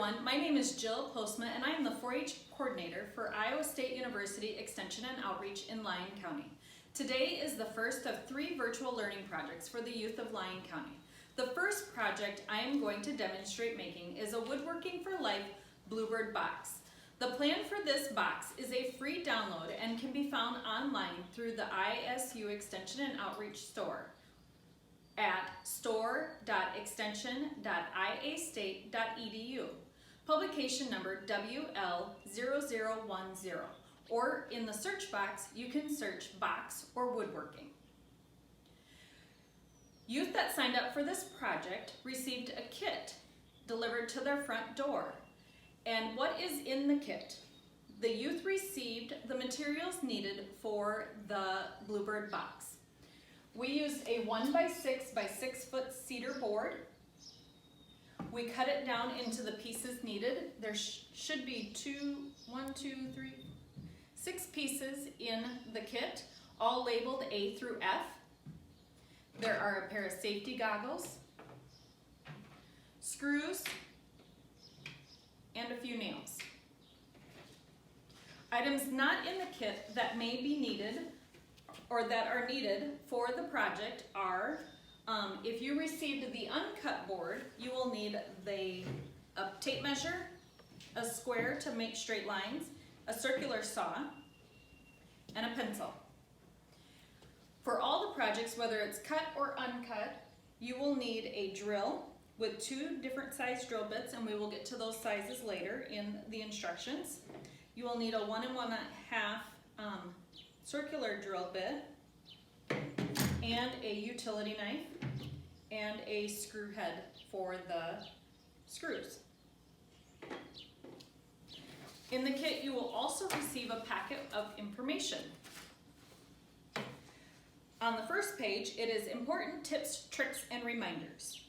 everyone, my name is Jill Postma and I am the 4-H coordinator for Iowa State University Extension and Outreach in Lyon County. Today is the first of 3 virtual learning projects for the youth of Lyon County. The first project I am going to demonstrate making is a Woodworking for Life Bluebird box. The plan for this box is a free download and can be found online through the ISU Extension and Outreach store at store.extension.iastate.edu, publication number WL0010, or in the search box you can search box or woodworking. Youth that signed up for this project received a kit delivered to their front door. And what is in the kit? The youth received the materials needed for the Bluebird box. We used a 1x6 by 6 foot cedar board. We cut it down into the pieces needed. There should be 6 pieces in the kit, all labeled A through F. There are a pair of safety goggles, screws, and a few nails. Items not in the kit that may be needed or that are needed for the project are, if you received the uncut board, you will need a tape measure, a square to make straight lines, a circular saw, and a pencil. For all the projects, whether it's cut or uncut, you will need a drill with 2 different size drill bits, and we will get to those sizes later in the instructions. You will need a 1 1/2 circular drill bit and a utility knife and a screw head for the screws. In the kit, you will also receive a packet of information. On the first page, it is important tips, tricks, and reminders.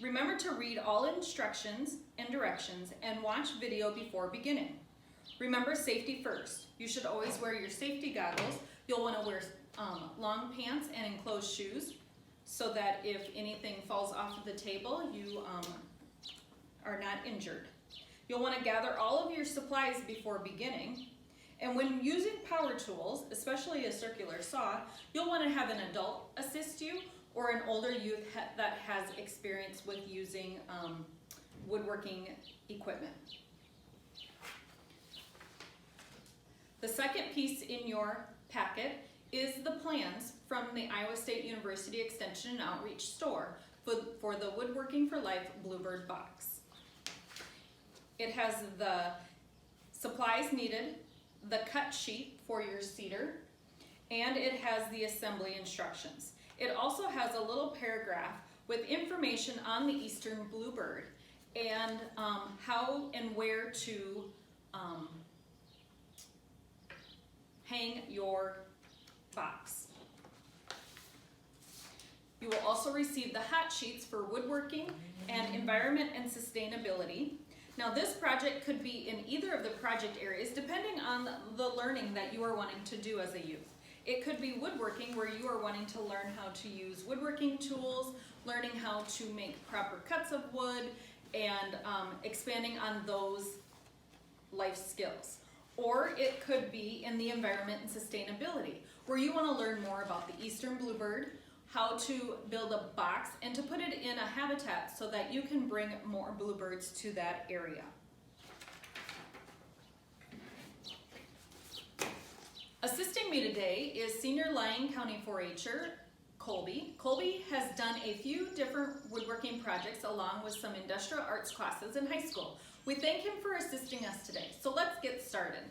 Remember to read all instructions and directions and watch video before beginning. Remember safety first. You should always wear your safety goggles. You'll want to wear long pants and enclosed shoes so that if anything falls off of the table, you are not injured. You'll want to gather all of your supplies before beginning. And when using power tools, especially a circular saw, you'll want to have an adult assist you or an older youth that has experience with using woodworking equipment. The second piece in your packet is the plans from the Iowa State University Extension and Outreach store for the Woodworking for Life Bluebird box. It has the supplies needed, the cut sheet for your cedar, and it has the assembly instructions. It also has a little paragraph with information on the Eastern Bluebird and how and where to hang your box. You will also receive the hot sheets for woodworking and environment and sustainability. Now this project could be in either of the project areas depending on the learning that you are wanting to do as a youth. It could be woodworking where you are wanting to learn how to use woodworking tools, learning how to make proper cuts of wood, and expanding on those life skills. Or it could be in the environment and sustainability, where you want to learn more about the Eastern Bluebird, how to build a box, and to put it in a habitat so that you can bring more bluebirds to that area. Assisting me today is Senior Lyon County 4-H'er Colby. Colby has done a few different woodworking projects along with some industrial arts classes in high school. We thank him for assisting us today. So let's get started.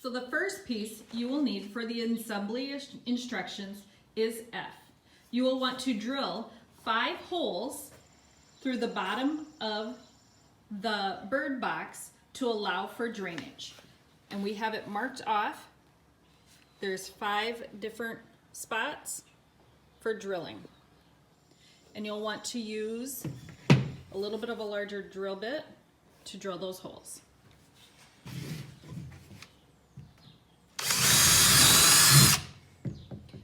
So the first piece you will need for the assembly instructions is F. You will want to drill 5 holes through the bottom of the bird box to allow for drainage. And we have it marked off. There's 5 different spots for drilling. And you'll want to use a little bit of a larger drill bit to drill those holes.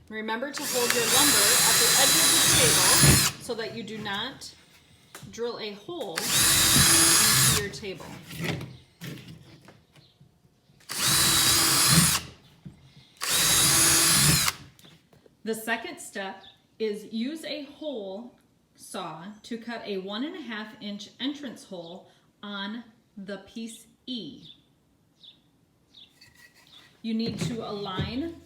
Remember to hold your lumber at the edge of the table so that you do not drill a hole into your table. The second step is use a hole saw to cut a 1.5 inch entrance hole on the piece E. You need to align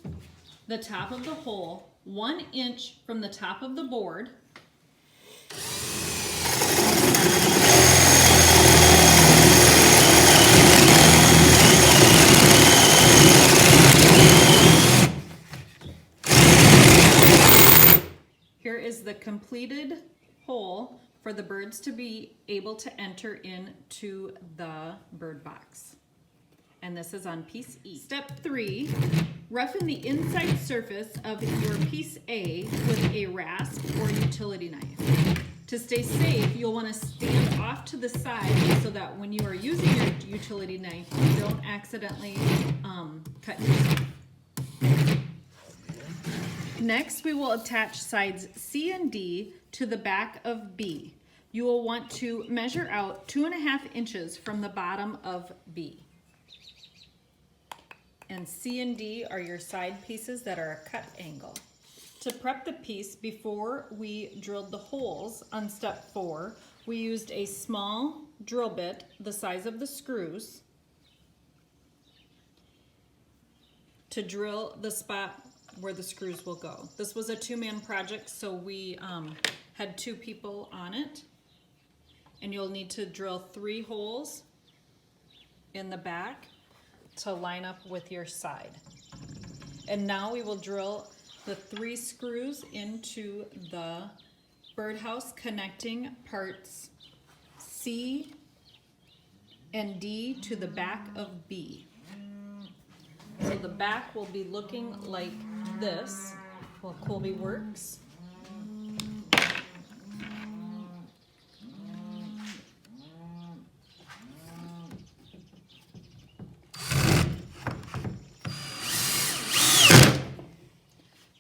the top of the hole 1 inch from the top of the board. Here is the completed hole for the birds to be able to enter into the bird box. And this is on piece E. Step 3, roughen the inside surface of your piece A with a rasp or utility knife. To stay safe, you'll want to stand off to the side so that when you are using your utility knife, you don't accidentally cut yourself. Next, we will attach sides C and D to the back of B. You will want to measure out 2.5 inches from the bottom of B. And C and D are your side pieces that are a cut angle. To prep the piece before we drilled the holes on step 4, we used a small drill bit the size of the screws to drill the spot where the screws will go. This was a 2-man project, so we had 2 people on it. And you'll need to drill 3 holes in the back to line up with your side. And now we will drill the 3 screws into the birdhouse connecting parts C and D to the back of B. So the back will be looking like this while Colby works.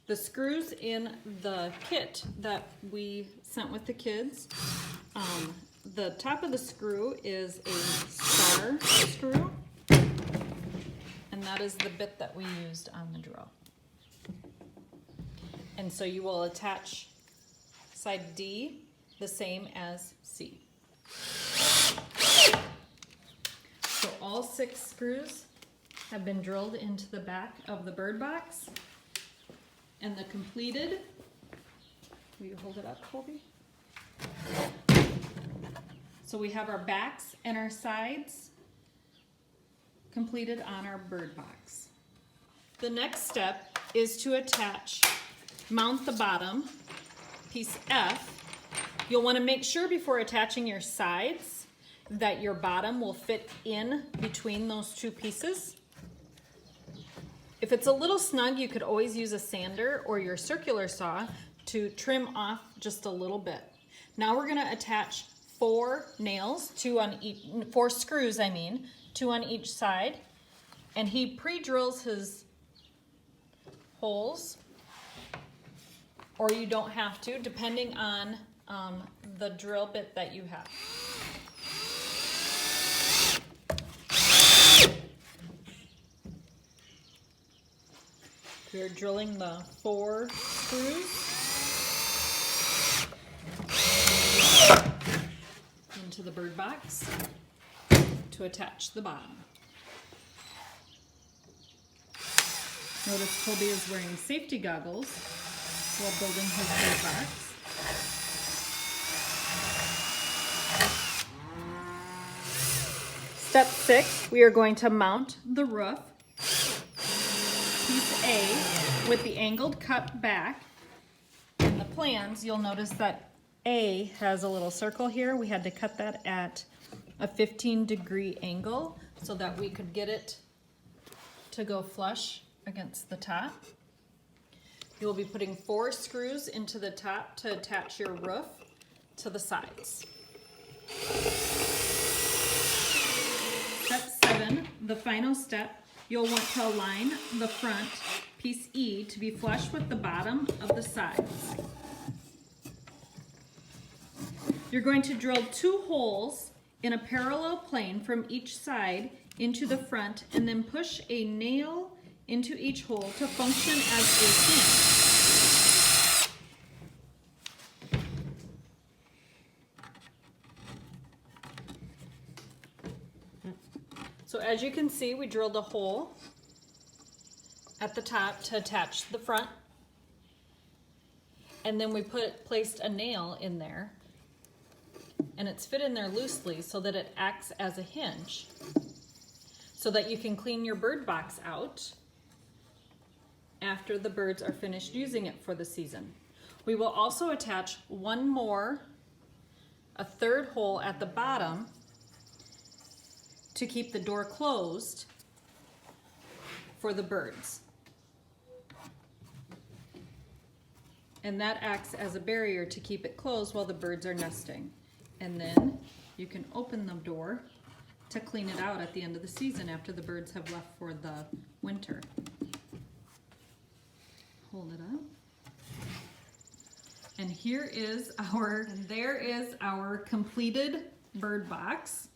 The screws in the kit that we sent with the kids, the top of the screw is a star screw, and that is the bit that we used on the drill. And so you will attach side D the same as C. So all 6 screws have been drilled into the back of the bird box. And the completed, will you hold it up, Colby? So we have our backs and our sides completed on our bird box. The next step is to mount the bottom, piece F. You'll want to make sure before attaching your sides that your bottom will fit in between those 2 pieces. If it's a little snug, you could always use a sander or your circular saw to trim off just a little bit. Now we're going to attach 4 nails, 4 screws, 2 on each side. And he pre-drills his holes, or you don't have to, depending on the drill bit that you have. We're drilling the 4 screws into the bird box to attach the bottom. Notice Colby is wearing safety goggles while building his bird box. Step 6, we are going to mount the roof. Piece A with the angled cut back. In the plans, you'll notice that A has a little circle here. We had to cut that at a 15-degree angle so that we could get it to go flush against the top. You will be putting 4 screws into the top to attach your roof to the sides. Step 7, the final step. You'll want to align the front, piece E, to be flush with the bottom of the sides. You're going to drill 2 holes in a parallel plane from each side into the front, and then push a nail into each hole to function as a hinge. So as you can see, we drilled a hole at the top to attach the front, and then we placed a nail in there, and it's fit in there loosely so that it acts as a hinge, so that you can clean your bird box out after the birds are finished using it for the season. We will also attach a third hole at the bottom to keep the door closed for the birds. And that acts as a barrier to keep it closed while the birds are nesting. And then you can open the door to clean it out at the end of the season after the birds have left for the winter. Hold it up. And there is our completed bird box,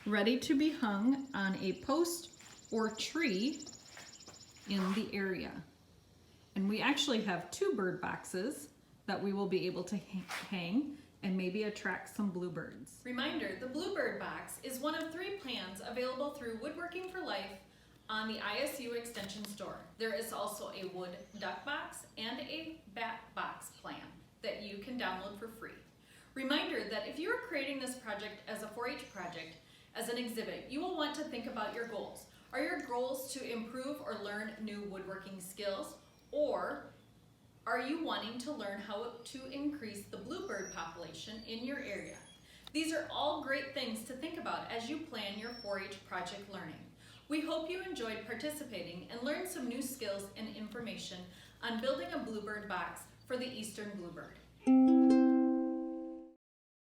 ready to be hung on a post or tree in the area. And we actually have 2 bird boxes that we will be able to hang and maybe attract some bluebirds. Reminder, the Bluebird Box is one of 3 plans available through Woodworking for Life on the ISU Extension store. There is also a wood duck box and a bat box plan that you can download for free. Reminder that if you are creating this project as a 4-H project, as an exhibit, you will want to think about your goals. Are your goals to improve or learn new woodworking skills? Or are you wanting to learn how to increase the bluebird population in your area? These are all great things to think about as you plan your 4-H project learning. We hope you enjoyed participating and learned some new skills and information on building a bluebird box for the eastern bluebird.